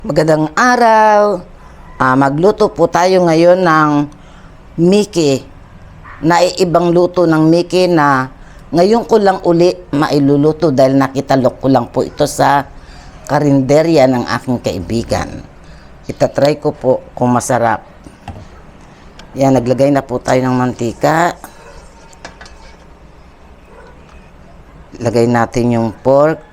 Magandang araw. Magluto po tayo ngayon ng Mickey. Naiibang luto ng Mickey na ngayon ko lang uli mailuluto dahil nakitalok ko lang po ito sa karinderya ng aking kaibigan. Itatry ko po kung masarap. Yan, naglagay na po tayo ng mantika. Lagay natin yung pork.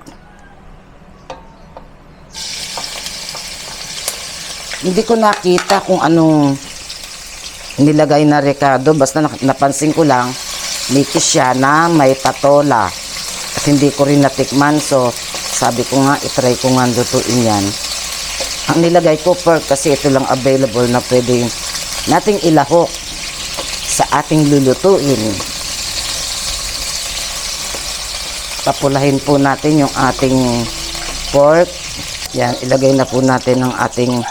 Hindi ko nakita kung anong nilagay na rekado. Basta napansin ko lang, Mickey siya na may patola. At hindi ko rin natikman. So, sabi ko nga, itry ko nga lutuin yan. Ang nilagay ko pork kasi ito lang available na pwede nating ilahok sa ating lulutuin. Papulahin po natin yung ating pork. Yan, ilagay na po natin ang ating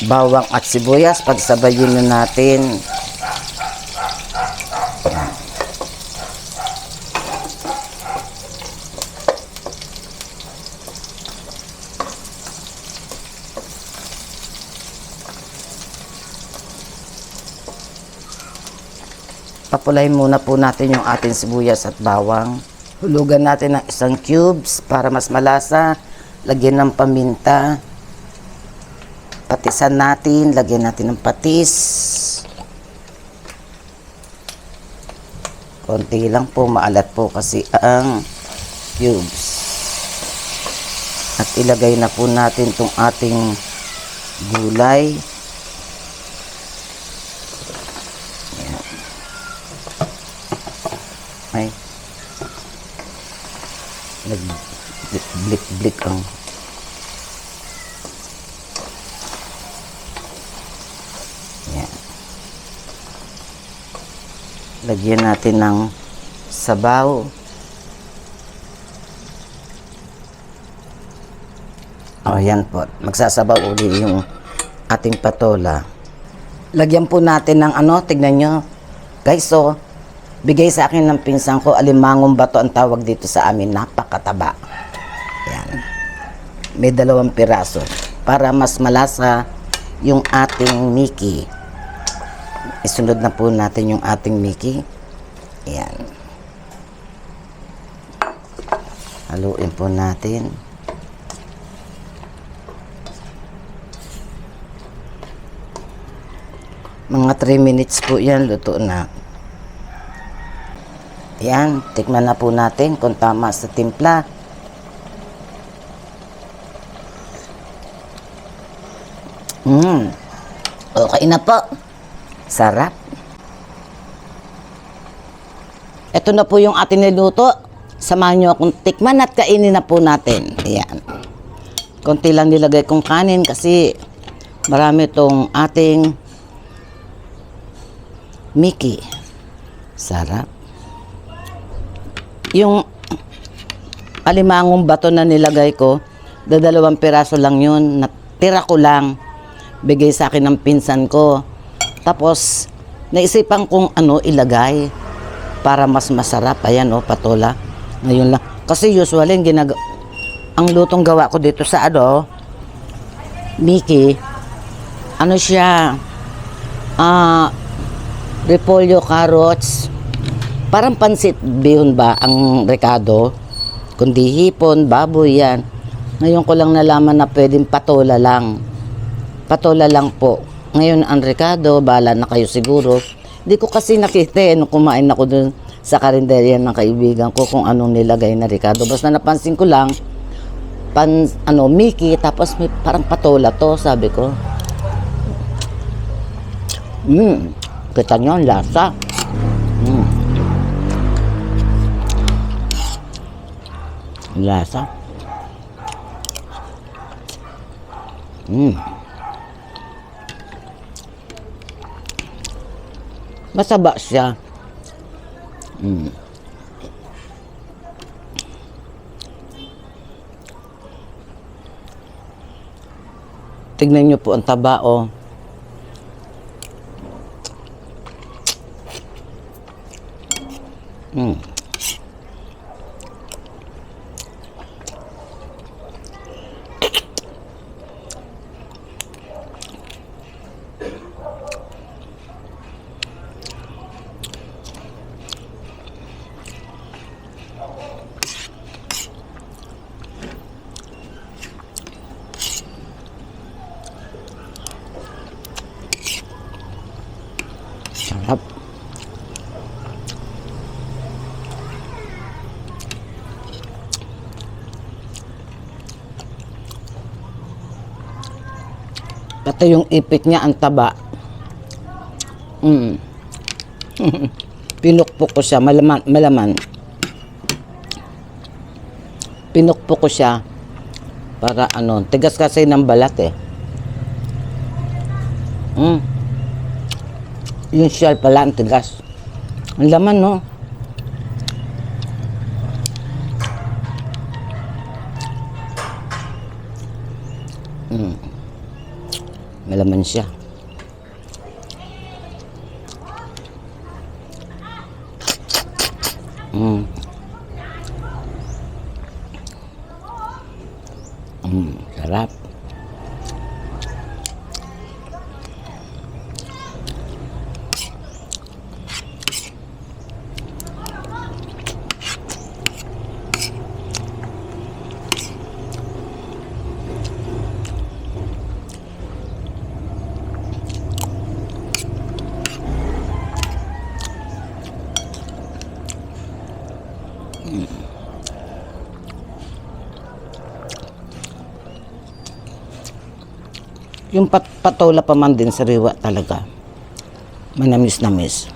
bawang at sibuyas. Pagsabayin na natin. Papulahin muna po natin yung ating sibuyas at bawang. Hulugan natin ng isang cubes para mas malasa. Lagyan ng paminta. Patisan natin, lagyan natin ng patis. Konti lang po, maalat po kasi ang cubes. At ilagay na po natin itong ating gulay. Ayan. Ay. Nag-blik-blik ang lagyan natin ng sabaw. Yan po. Magsasabaw uli yung ating patola. Lagyan po natin ng tignan nyo. Guys, so, bigay sa akin ng pinsan ko, alimangong bato ang tawag dito sa amin. Napakataba. Yan. May 2 piraso. Para mas malasa yung ating Mickey. Isunod na po natin yung ating Mickey. Ayan. Haluin po natin. Mga 3 minutes po yan, luto na. Ayan, tikman na po natin kung tama sa timpla. Okay na po. Sarap. Ito na po yung ating niluto. Samahan nyo akong tikman at kainin na po natin. Ayan. Konti lang nilagay kong kanin kasi marami itong ating Mickey. Sarap. Yung alimangong bato na nilagay ko, 2 piraso lang yun. Natira ko lang. Bigay sa akin ng pinsan ko. Tapos, naisipan kong ilagay para mas masarap. Ayan, patola. Ngayon lang. Kasi usually, ang lutong gawa ko dito sa Mickey, siya, repolyo, carrots, parang pansit bihon ba ang rekado, kundi hipon, baboy, yan. Ngayon ko lang nalaman na pwedeng patola lang. Patola lang po. Ngayon, ang rekado, bahala na kayo siguro. Hindi ko kasi nakita nung kumain ako dun sa karinderya ng kaibigan ko kung anong nilagay na rekado. Basta napansin ko lang, Mickey, tapos may parang patola to, sabi ko. Kita nyo ang lasa. Lasa. Masaba siya. Tignan nyo po ang taba, Pati yung ipit niya, ang taba. Pinukpok ko siya, malaman. Pinukpok ko siya para ano, tigas kasi ng balat eh. Yung shell pala, ang tigas. Ang laman, no? Malaman siya. Sarap. Yung patola pa man din sariwa talaga. Manamis-namis.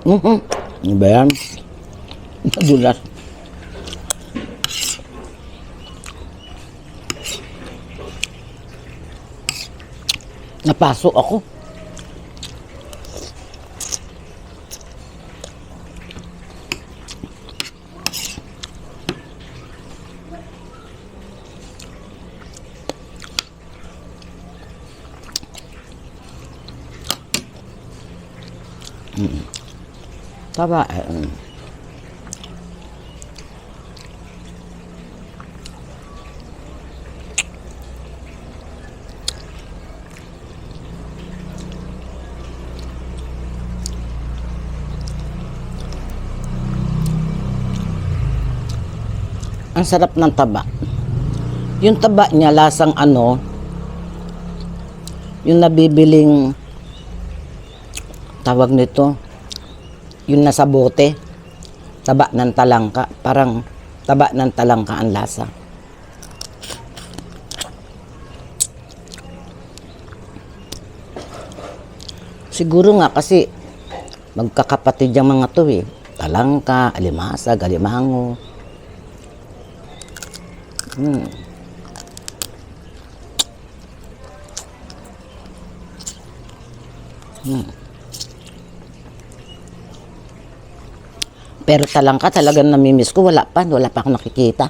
Ano ba yan? Nadulas. Napasok ako. Taba. Ang sarap ng taba. Yung taba niya lasang ano, yung nabibiling tawag nito, yung nasa bote, taba ng talangka, parang taba ng talangka ang lasa. Siguro nga kasi magkakapatid yung mga to eh. Talangka, alimasag, alimango. Pero talangka talagang namimiss ko. Wala pa akong nakikita.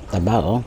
Taba oh.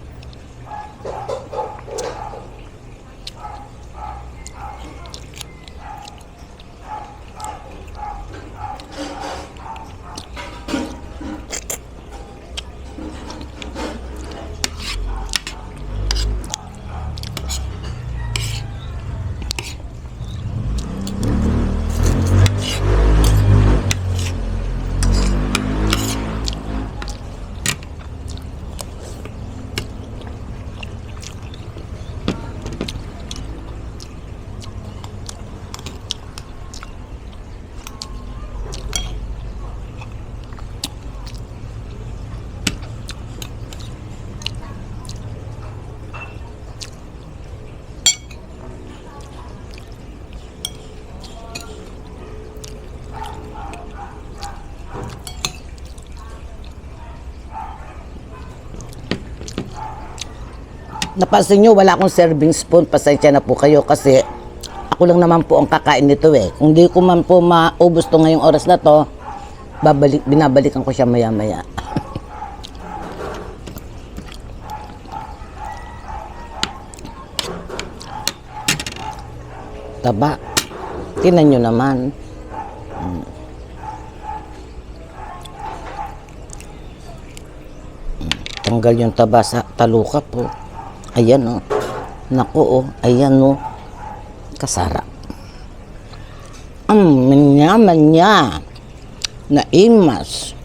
Napansin nyo, wala akong serving spoon. Pasensya na po kayo kasi ako lang naman po ang kakain nito eh. Kung di ko man po maubos to ngayong oras na to, binabalikan ko siya maya-maya. Taba. Tingnan nyo naman. Tanggal yung taba sa taluka po. Ayan o. Naku o. Ayan o. Kasarap. Manya-manya. Naimas.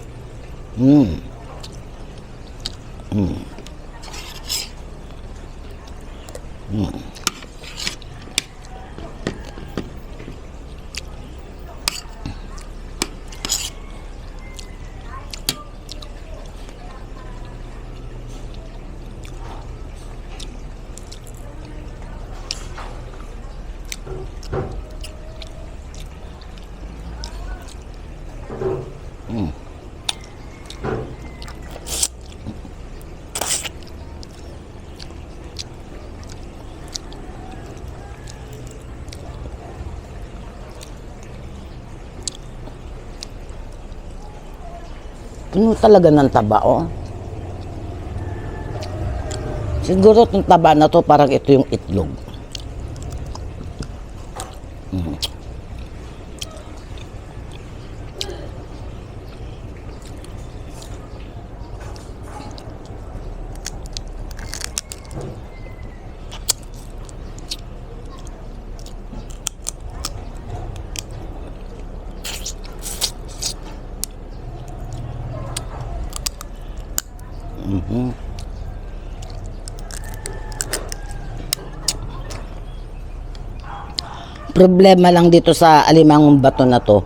Puno talaga ng taba, oh. Siguro itong taba na to, parang ito yung itlog. Problema lang dito sa alimangong bato na to,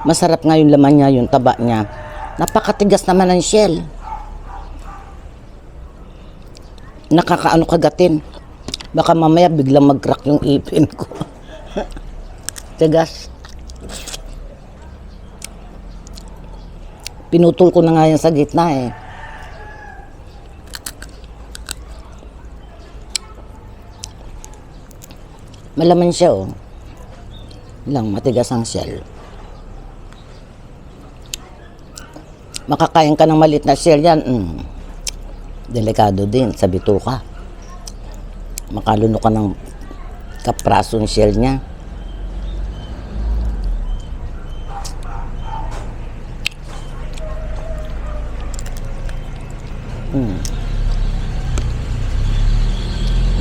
masarap nga yung laman niya, yung taba niya. Napakatigas naman ng shell. Nakakaano kagatin. Baka mamaya biglang mag-crack yung ipin ko. Tigas. Pinutol ko na nga yan sa gitna eh. Malaman siya oh. Lang matigas ang shell. Makakain ka ng maliit na shell yan. Delikado din sa bituka. Makaluno ka ng kaprasong shell niya.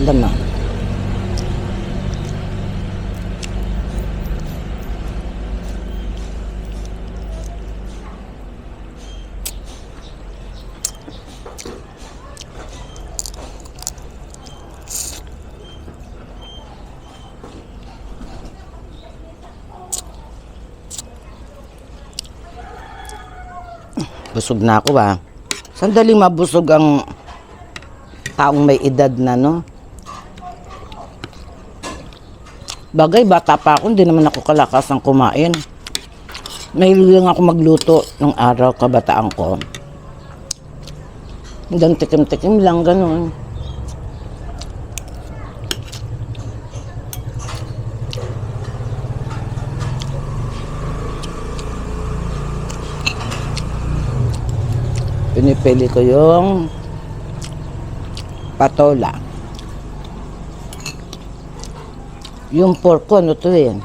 Laman. Busog na ako ba? Sandaling mabusog ang taong may edad na, no? Bagay, bata pa ako, hindi naman ako kalakasang kumain. Mahilig lang ako magluto nung araw kabataan ko. Hanggang tikim-tikim lang, ganun. Pinipili ko yung patola. Yung pork ko, ano to eh?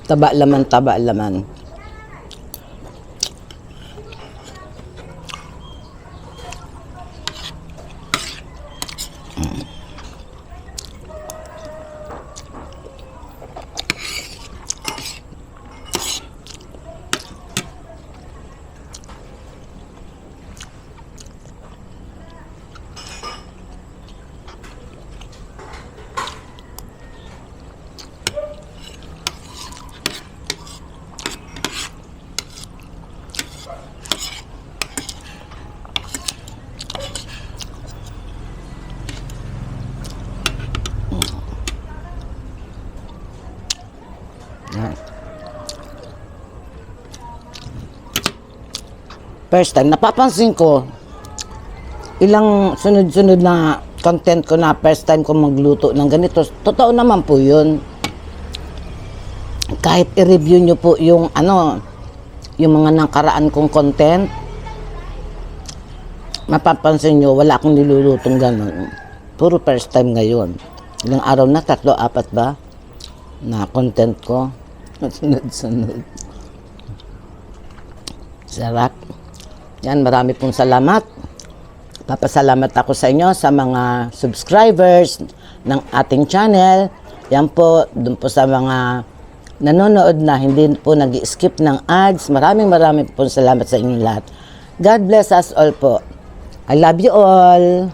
Taba laman, taba laman. First time, napapansin ko, ilang sunod-sunod na content ko na first time ko magluto ng ganito. Totoo naman po yun. Kahit i-review nyo po yung yung mga nakaraan kong content, mapapansin nyo, wala akong nilulutong gano'n. Puro first time ngayon. Ilang araw na, 3, 4 ba? Na content ko. Sunod-sunod. Sarap. Yan, marami pong salamat. Papasalamat ako sa inyo, sa mga subscribers ng ating channel. Yan po, dun po sa mga nanonood na hindi po nag-skip ng ads. Maraming po salamat sa inyo lahat. God bless us all po. I love you all.